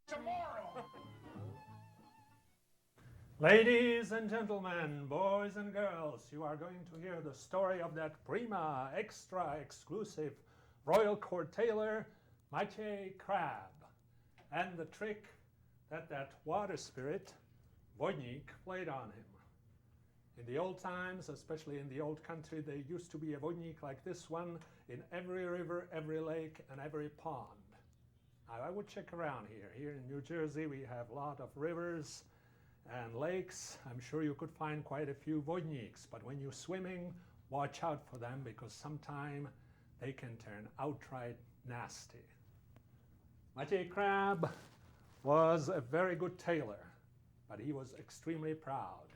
tomorrow. Ladies and gentlemen, boys and girls, you are going to hear the story of that prima, extra, exclusive Royal Court tailor, Maciej Crab, and the trick that water spirit, Wodnik, played on him. In the old times, especially in the old country, there used to be a Wodnik like this one in every river, every lake, and every pond. Now, I would check around here. Here in New Jersey, we have a lot of rivers and lakes. I'm sure you could find quite a few Wodniks, but when you're swimming, watch out for them because sometime they can turn outright nasty. Maciej Crab was a very good tailor, but he was extremely proud.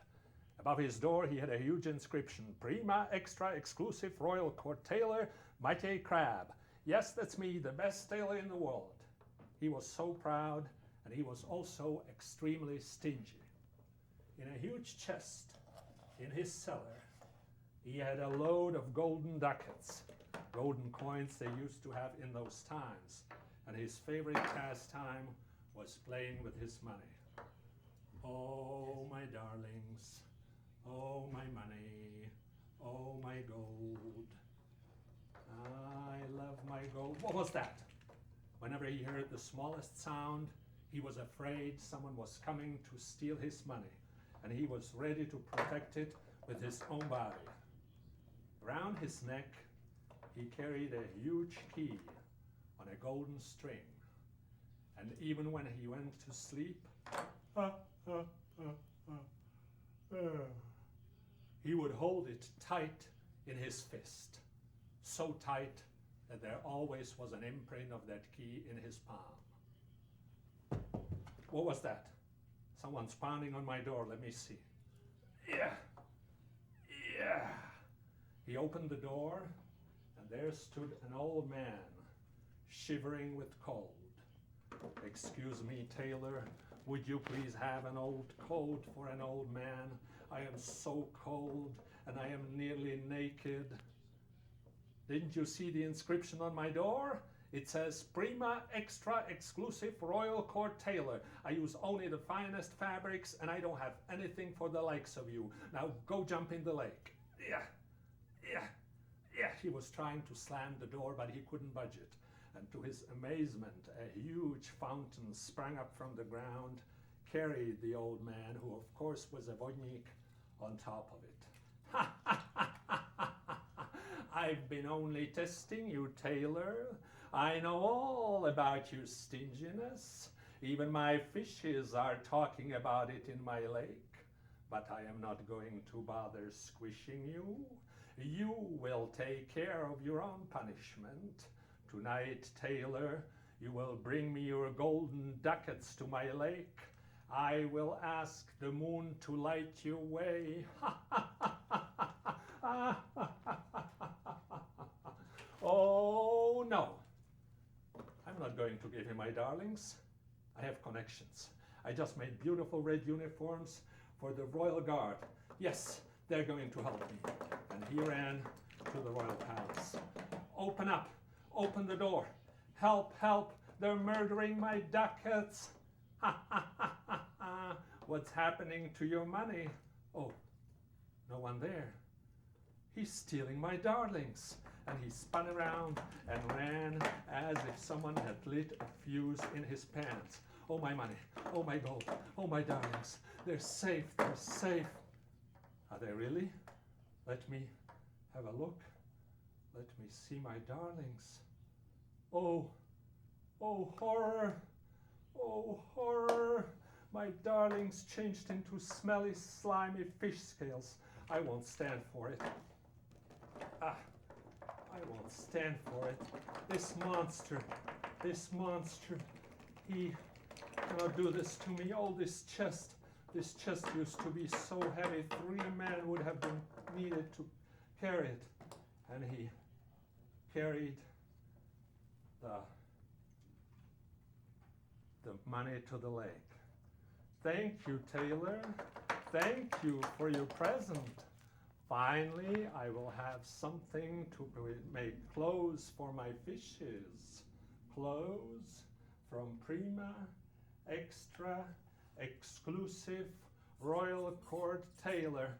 Above his door, he had a huge inscription, Prima Extra Exclusive Royal Court Tailor, Maciej Crab. Yes, that's me, the best tailor in the world. He was so proud, and he was also extremely stingy. In a huge chest in his cellar, he had a load of golden ducats, golden coins they used to have in those times. And his favorite pastime was playing with his money. Oh, my darlings, oh, my money, oh, my gold. I love my gold. What was that? Whenever he heard the smallest sound, he was afraid someone was coming to steal his money, and he was ready to protect it with his own body. Around his neck, he carried a huge key on a golden string, and even when he went to sleep, he would hold it tight in his fist, so tight that there always was an imprint of that key in his palm. What was that? Someone's pounding on my door. Let me see. Yeah. He opened the door, and there stood an old man, shivering with cold. Excuse me, tailor, would you please have an old coat for an old man? I am so cold, and I am nearly naked. Didn't you see the inscription on my door? It says, Prima Extra Exclusive Royal Court Tailor. I use only the finest fabrics, and I don't have anything for the likes of you. Now go jump in the lake. Yeah. He was trying to slam the door, but he couldn't budge it. And to his amazement, a huge fountain sprang up from the ground, carried the old man, who of course was a Wodnik, on top of it. I've been only testing you, tailor. I know all about your stinginess. Even my fishes are talking about it in my lake. But I am not going to bother squishing you. You will take care of your own punishment. Tonight, tailor, you will bring me your golden ducats to my lake. I will ask the moon to light your way. Oh, no. I'm not going to give him my darlings. I have connections. I just made beautiful red uniforms for the Royal Guard. Yes, they're going to help me. And he ran to the Royal Palace. Open up. Open the door. Help, help. They're murdering my ducats. What's happening to your money? Oh, no one there. He's stealing my darlings. And he spun around and ran as if someone had lit a fuse in his pants. Oh, my money. Oh, my gold. Oh, my darlings. They're safe. They're safe. Are they really? Let me have a look. Let me see my darlings. Oh, horror. Oh, horror. My darlings changed into smelly, slimy fish scales. I won't stand for it. I won't stand for it. This monster, he cannot do this to me. Oh, this chest used to be so heavy. 3 men would have been needed to carry it. And he carried the money to the lake. Thank you, tailor. Thank you for your present. Finally, I will have something to make clothes for my fishes. Clothes from Prima extra exclusive royal court tailor.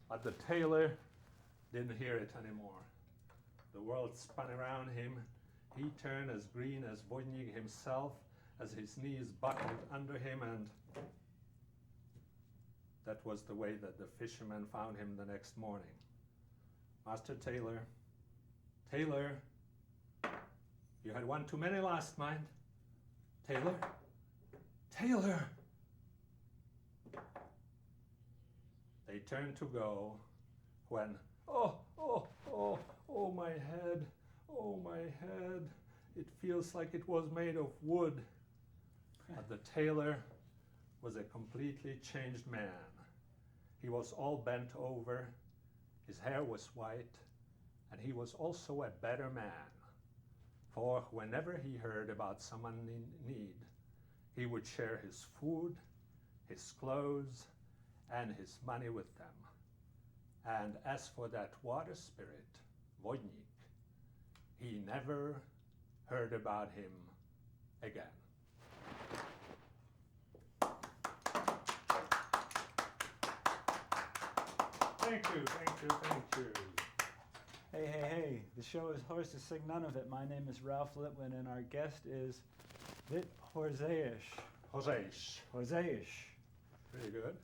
But the tailor didn't hear it anymore. The world spun around him. He turned as green as Wojnik himself, as his knees buckled under him, and that was the way that the fisherman found him the next morning. Master Tailor, Tailor, you had one too many last night. Tailor, Tailor. They turned to go when, oh, my head, oh, my head. It feels like it was made of wood. But the tailor was a completely changed man. He was all bent over, his hair was white, and he was also a better man. For whenever he heard about someone in need, he would share his food, his clothes, and his money with them. And as for that water spirit, Wojnik, he never heard about him again. Thank you, thank you, thank you. Hey. The show is Horses Sing None of It. My name is Ralph Litwin, and our guest is Vit Horzeish. Horzeish. Pretty good.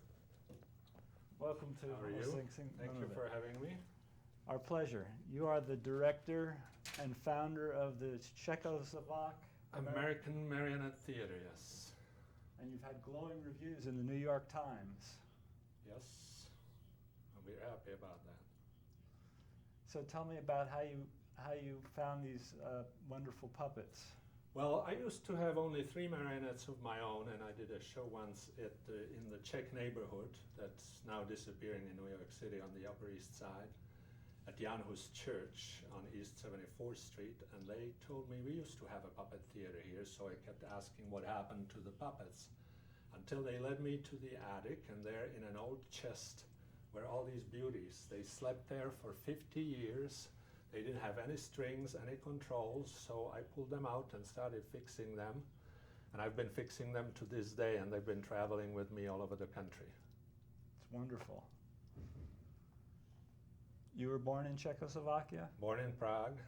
Welcome to How are you? Horses Sing Thank None you of for It. having me. Our pleasure. You are the director and founder of the Czechoslovak American Marionette Theater, yes. and you've had glowing reviews in the New York Times. Yes, and we're happy about that. So tell me about how you found these wonderful puppets. Well, I used to have only 3 marionettes of my own, and I did a show once in the Czech neighborhood that's now disappearing in New York City on the Upper East Side, at Jan Hus Church on East 74th Street, and they told me we used to have a puppet theater here, so I kept asking what happened to the puppets, until they led me to the attic, and there in an old chest were all these beauties. They slept there for 50 years. They didn't have any strings, any controls, so I pulled them out and started fixing them. And I've been fixing them to this day, and they've been traveling with me all over the country. It's wonderful. You were born in Czechoslovakia? Born in Prague,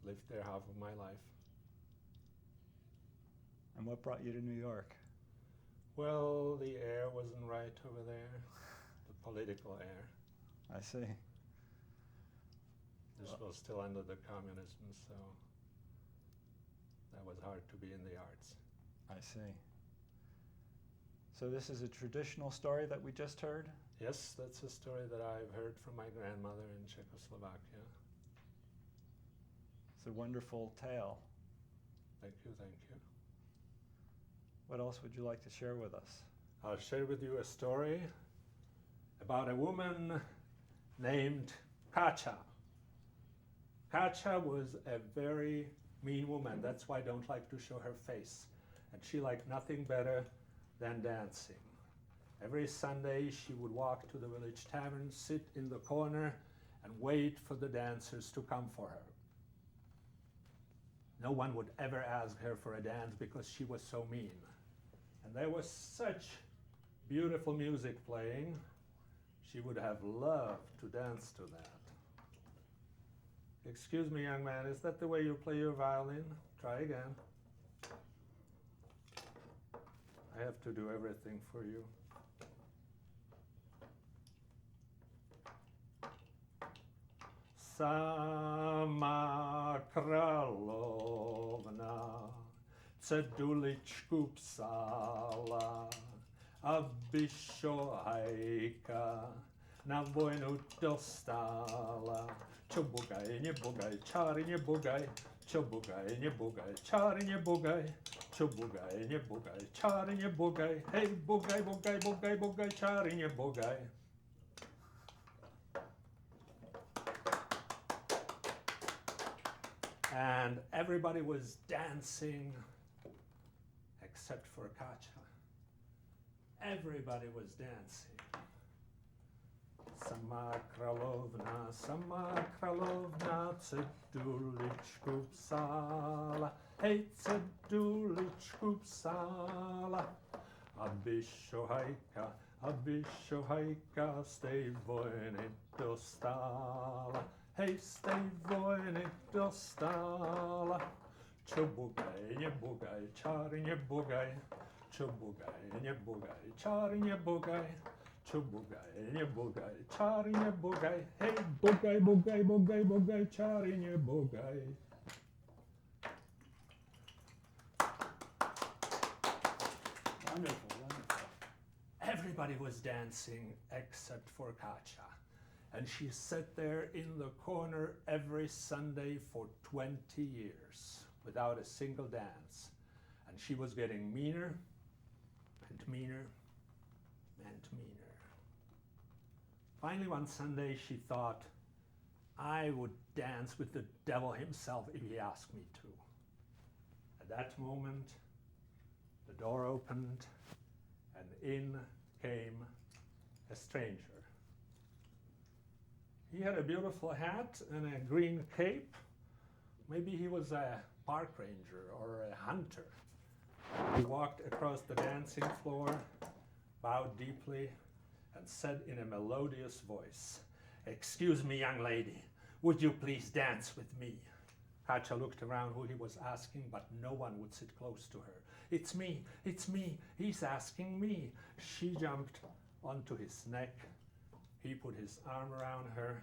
lived there half of my life. And what brought you to New York? Well, the air wasn't right over there, the political air. I see. This was still under the communism, so that was hard to be in the arts. I see. So this is a traditional story that we just heard? Yes, that's a story that I've heard from my grandmother in Czechoslovakia. It's a wonderful tale. Thank you, thank you. What else would you like to share with us? I'll share with you a story about a woman named Kacha. Kacha was a very mean woman. That's why I don't like to show her face. And she liked nothing better than dancing. Every Sunday she would walk to the village tavern, sit in the corner, and wait for the dancers to come for her. No one would ever ask her for a dance because she was so mean. And there was such beautiful music playing. She would have loved to dance to that. Excuse me, young man, is that the way you play your violin? Try again. I have to do everything for you. Sama královna ceduličku psala, aby šohajka na vojnu dostala. Čo bugaj, nebugaj, čáry nebugaj, čo bugaj, nebugaj, čáry nebugaj, čo bugaj, nebugaj, čáry nebugaj, hej, bugaj, bugaj, bugaj, bugaj, čáry nebugaj. And everybody was dancing except for Kacha. Everybody was dancing. Sama Kralovna, ceduličku psala, hej, ceduličku psala. Aby šohajka z tej vojny dostala, hej, z tej vojny dostala. Čo bugaj, nebugaj, čáry nebugaj, čo bugaj, nebugaj, čáry nebugaj, čo bugaj, nebugaj, čáry nebugaj, hej, bugaj, bugaj, bugaj, bugaj, čáry nebugaj. Wonderful, wonderful. Everybody was dancing except for Katja. And she sat there in the corner every Sunday for 20 years without a single dance. And she was getting meaner and meaner and meaner. Finally, one Sunday, she thought, I would dance with the devil himself if he asked me to. At that moment, the door opened, and in came a stranger. He had a beautiful hat and a green cape. Maybe he was a park ranger or a hunter. He walked across the dancing floor, bowed deeply, and said in a melodious voice, "Excuse me, young lady, would you please dance with me?" Katja looked around who he was asking, but no one would sit close to her. It's me, he's asking me." She jumped onto his neck. He put his arm around her,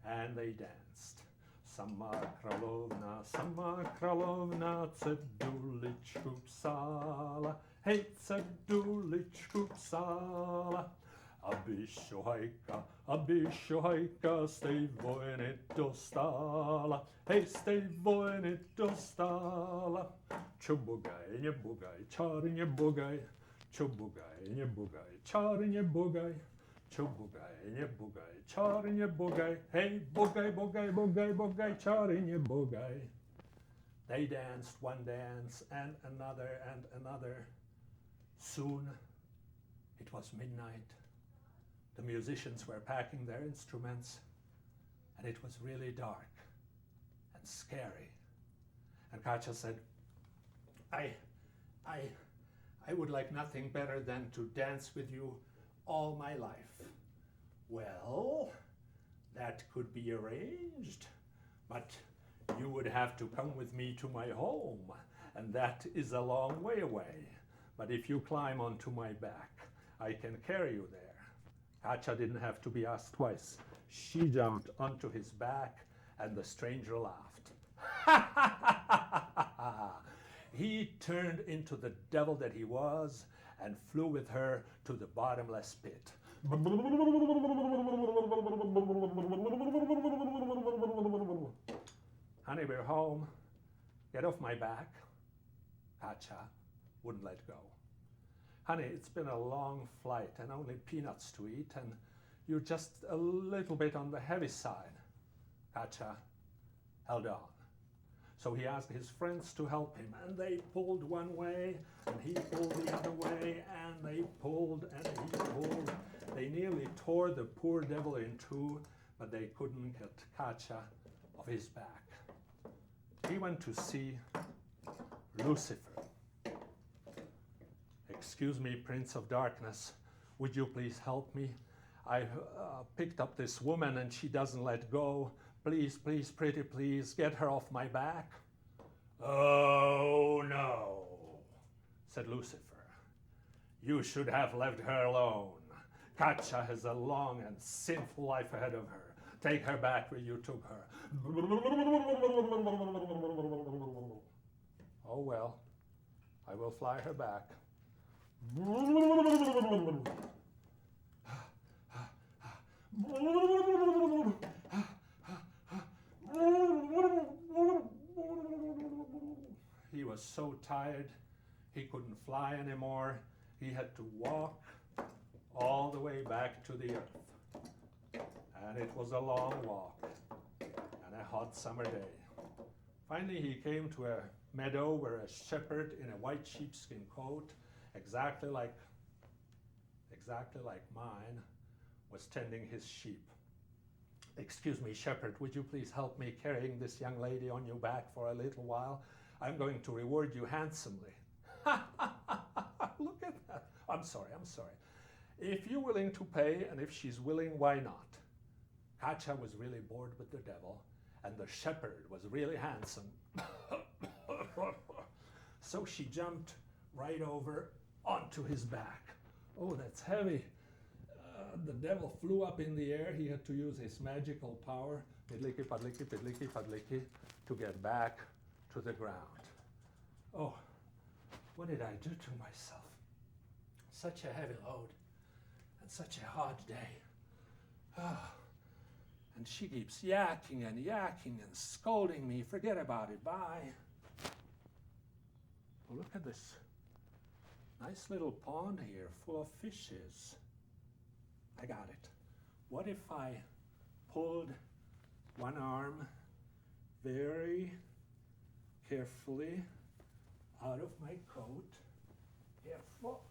and they danced. Sama Kralovna, ceduličku psala, hej, ceduličku psala. Aby šohajka z tej vojny dostala, hej, z tej vojny dostala. Čo bugaj, nebugaj, čáry nebugaj, čo bugaj, nebugaj, čáry nebugaj, čo bugaj, nebugaj, čáry nebugaj, hej, bugaj, bugaj, bugaj, bugaj, čáry nebugaj. They danced one dance and another. Soon it was midnight. The musicians were packing their instruments, and it was really dark and scary. And Katja said, I would like nothing better than to dance with you all my life. Well, that could be arranged, but you would have to come with me to my home, and that is a long way away. But if you climb onto my back, I can carry you there. Katja didn't have to be asked twice. She jumped onto his back, and the stranger laughed. He turned into the devil that he was and flew with her to the bottomless pit. Honey, we're home. Get off my back. Katja wouldn't let go. Honey, it's been a long flight and only peanuts to eat, and you're just a little bit on the heavy side. Katja held on. So he asked his friends to help him, and they pulled one way, and he pulled the other way, and they pulled, and he pulled. They nearly tore the poor devil in two, but they couldn't get Katja off his back. He went to see Lucifer. "Excuse me, Prince of Darkness, would you please help me? I picked up this woman and she doesn't let go. Please, please, pretty please, get her off my back." "Oh no," said Lucifer. "You should have left her alone. Katja has a long and sinful life ahead of her. Take her back where you took her." "Oh well, I will fly her back." He was so tired, he couldn't fly anymore. He had to walk all the way back to the earth. And it was a long walk and a hot summer day. Finally, he came to a meadow where a shepherd in a white sheepskin coat, exactly like mine, was tending his sheep. "Excuse me, shepherd, would you please help me carrying this young lady on your back for a little while? I'm going to reward you handsomely." Look at that. I'm sorry. If you're willing to pay, and if she's willing, why not? Katja was really bored with the devil, and the shepherd was really handsome. So she jumped right over onto his back. Oh, that's heavy. The devil flew up in the air. He had to use his magical power, pidlicky, padlicky, pidlicky, padlicky, to get back to the ground. Oh, what did I do to myself? Such a heavy load, and such a hard day. Ah. And she keeps yakking and scolding me. Forget about it, bye. Oh, look at this nice little pond here full of fishes. I got it. What if I pulled one arm very carefully out of my coat? Careful,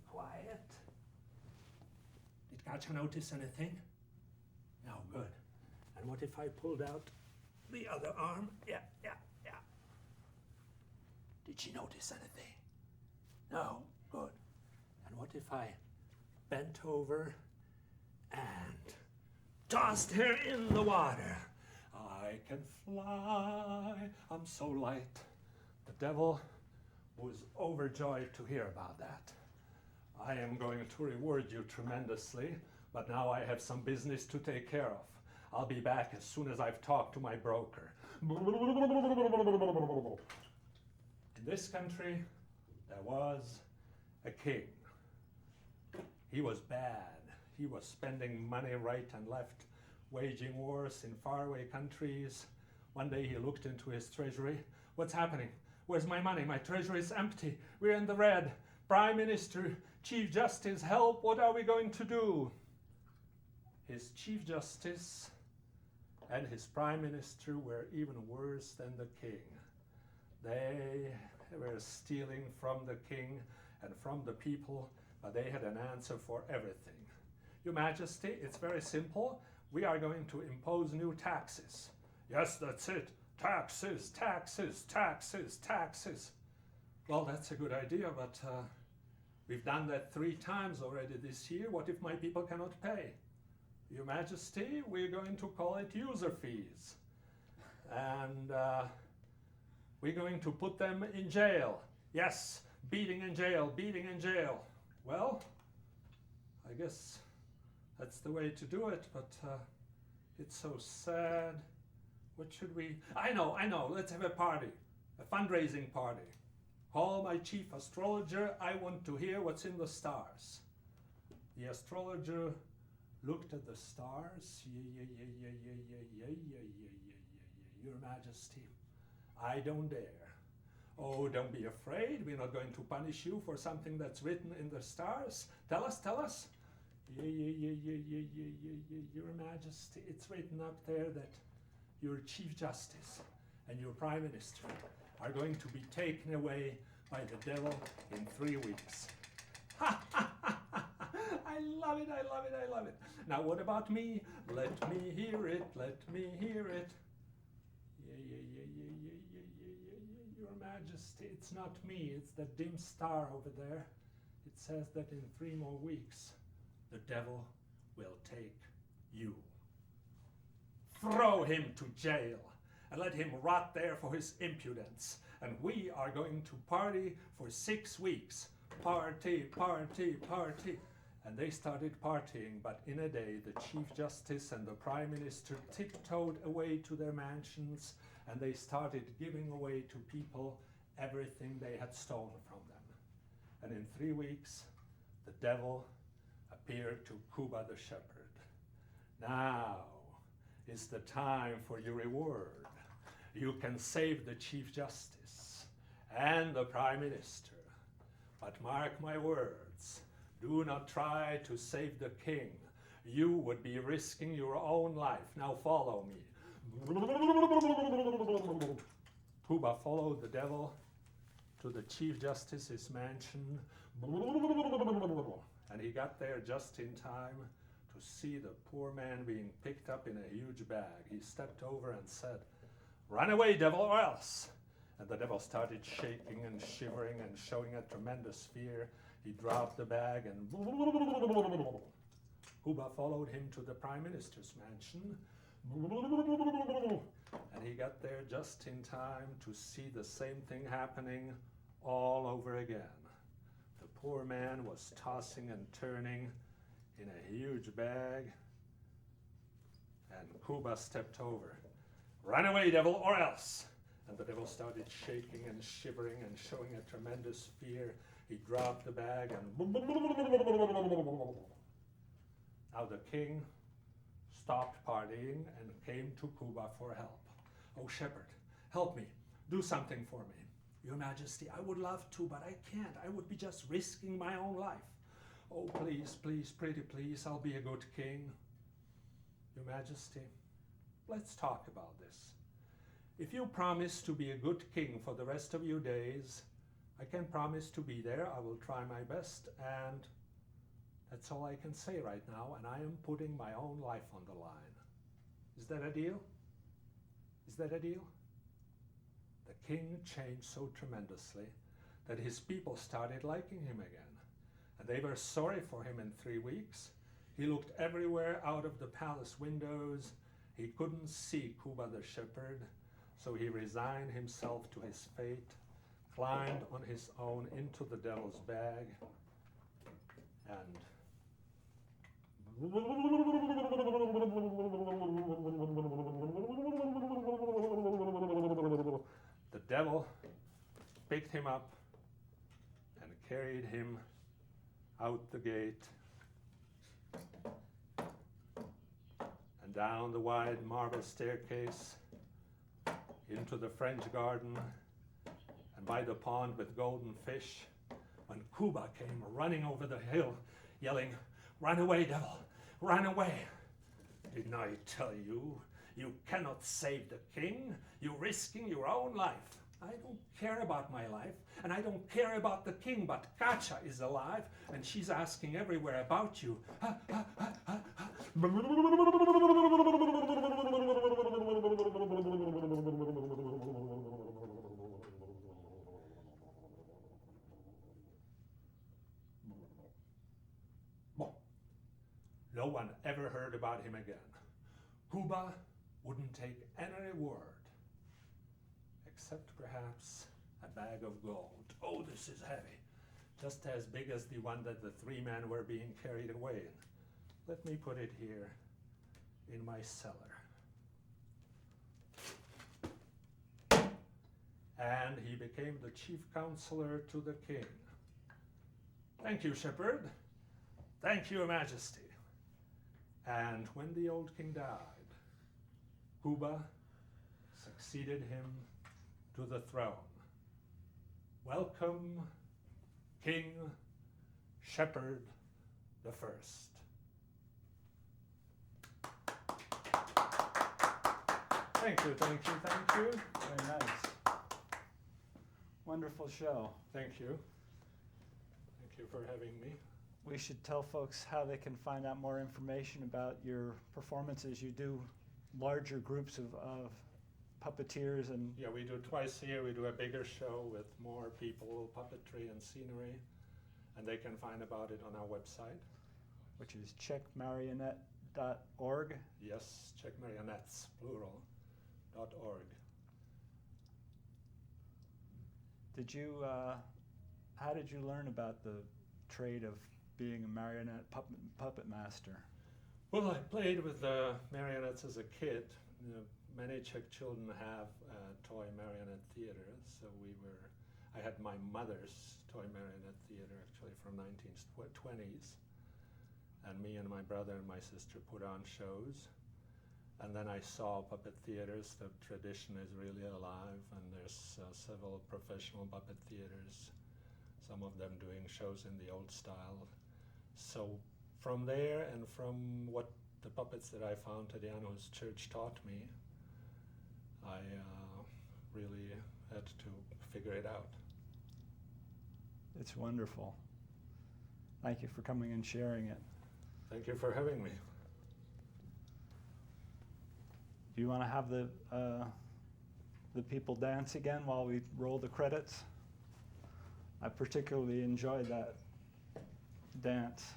quiet. Did Katja notice anything? No, good. And what if I pulled out the other arm? Yeah. Did she notice anything? No, good. And what if I bent over and tossed her in the water? I can fly. I'm so light. The devil was overjoyed to hear about that. I am going to reward you tremendously, but now I have some business to take care of. I'll be back as soon as I've talked to my broker. In this country, there was a king. He was bad. He was spending money right and left, waging wars in faraway countries. One day he looked into his treasury. What's happening? Where's my money? My treasury is empty. We're in the red. Prime Minister, Chief Justice, help. What are we going to do? His Chief Justice and his Prime Minister were even worse than the king. They were stealing from the king and from the people, but they had an answer for everything. Your Majesty, it's very simple. We are going to impose new taxes. Yes, that's it. Taxes, taxes, taxes, taxes. Well, that's a good idea, but we've done that 3 times already this year. What if my people cannot pay? Your Majesty, we're going to call it user fees. And we're going to put them in jail. Yes, beating in jail, beating in jail. Well, I guess that's the way to do it, but it's so sad. What should we... I know, let's have a party, a fundraising party. Call my chief astrologer, I want to hear what's in the stars. The astrologer looked at the stars. Your Majesty, I don't dare. Oh, don't be afraid. We're not going to punish you for something that's written in the stars. Tell us. Your Majesty, it's written up there that your Chief Justice and your Prime Minister are going to be taken away by the devil in 3 weeks. I love it. Now what about me? Let me hear it. Your Majesty, it's not me, it's that dim star over there. It says that in 3 more weeks, the devil will take you. Throw him to jail and let him rot there for his impudence. And we are going to party for 6 weeks. Party. And they started partying, but in a day, the Chief Justice and the Prime Minister tiptoed away to their mansions, and they started giving away to people everything they had stolen from them. And in 3 weeks, the devil appeared to Kuba the shepherd. Now is the time for your reward. You can save the Chief Justice and the Prime Minister. But mark my words, do not try to save the king. You would be risking your own life. Now follow me. Kuba followed the devil to the Chief Justice's mansion. And he got there just in time to see the poor man being picked up in a huge bag. He stepped over and said, "Run away, devil, or else!" And the devil started shaking and shivering and showing a tremendous fear. He dropped the bag and Kuba followed him to the prime minister's mansion. And he got there just in time to see the same thing happening all over again. The poor man was tossing and turning in a huge bag, and Kuba stepped over. "Run away, devil, or else!" And the devil started shaking and shivering and showing a tremendous fear. He dropped the bag and now the king stopped partying and came to Kuba for help. "Oh, shepherd, help me. Do something for me." "Your Majesty, I would love to, but I can't. I would be just risking my own life." "Oh, please, please, pretty please, I'll be a good king." "Your Majesty, let's talk about this. If you promise to be a good king for the rest of your days, I can promise to be there. I will try my best, and that's all I can say right now, and I am putting my own life on the line. Is that a deal? Is that a deal?" The king changed so tremendously that his people started liking him again, and they were sorry for him in 3 weeks. He looked everywhere out of the palace windows. He couldn't see Kuba the shepherd, so he resigned himself to his fate, climbed on his own into the devil's bag, and the devil picked him up and carried him out the gate and down the wide marble staircase into the French garden and by the pond with golden fish, when Kuba came running over the hill, yelling, "Run away, devil, run away. Didn't I tell you? You cannot save the king. You're risking your own life. I don't care about my life, and I don't care about the king, but Katja is alive, and she's asking everywhere about you." No one ever heard about him again. Kuba wouldn't take any reward, except perhaps a bag of gold. Oh, this is heavy, just as big as the one that the 3 men were being carried away in. Let me put it here in my cellar. And he became the chief counselor to the king. "Thank you, shepherd. Thank you, Your Majesty." And when the old king died, Kuba succeeded him to the throne. Welcome, King Shepherd the First. Thank you, thank you, thank you. Very nice. Wonderful show. Thank you. Thank you for having me. We should tell folks how they can find out more information about your performances. You do larger groups of puppeteers and... Yeah, we do twice a year. We do a bigger show with more people, puppetry and scenery, and they can find about it on our website. Which is czechmarionette.org. Yes, Czech Marionettes, plural, .org. Did you, how did you learn about the trade of being a marionette puppet master? Well, I played with marionettes as a kid. Many Czech children have toy marionette theater, so I had my mother's toy marionette theater actually from 1920s, and me and my brother and my sister put on shows. And then I saw puppet theaters. The tradition is really alive, and there's several professional puppet theaters, some of them doing shows in the old style. So from there and from what the puppets that I found at Janusz Church taught me, I really had to figure it out. It's wonderful. Thank you for coming and sharing it. Thank you for having me. Do you want to have the people dance again while we roll the credits? I particularly enjoyed that dance.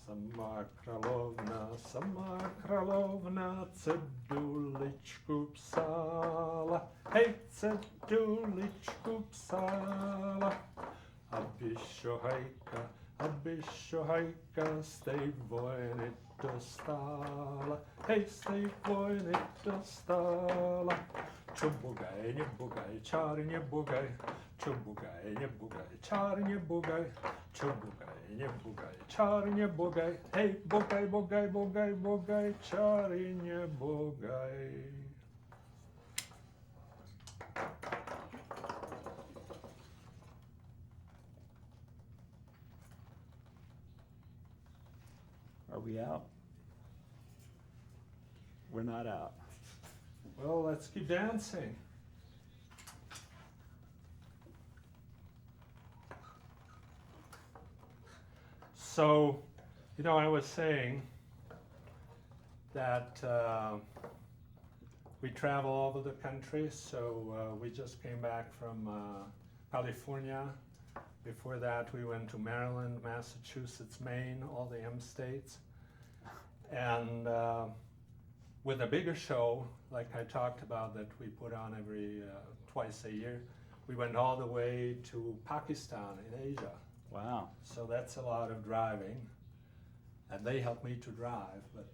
Sama královna, ceduličku psala, hej, ceduličku psala, aby šohajka z tej vojny dostala, hej, z tej vojny dostala. Čubugaj, nebugaj, čáry nebugaj, čubugaj, nebugaj, čáry nebugaj, čubugaj, nebugaj, čáry nebugaj, hej, bugaj, bugaj, bugaj, bugaj, čáry nebugaj. Are we out? We're not out. Well, let's keep dancing. So, you know, I was saying that we travel all over the country. So we just came back from California. Before that, we went to Maryland, Massachusetts, Maine, all the M states. And with a bigger show, like I talked about, that we put on every twice a year, we went all the way to Pakistan in Asia. Wow. So that's a lot of driving, and they helped me to drive, but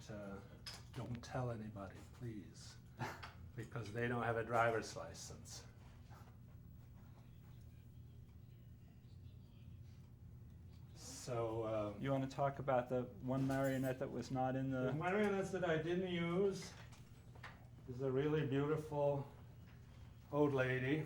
don't tell anybody, please, because they don't have a driver's license. So You want to talk about the one marionette that was not in the the... marionettes that I didn't use is a really beautiful old lady.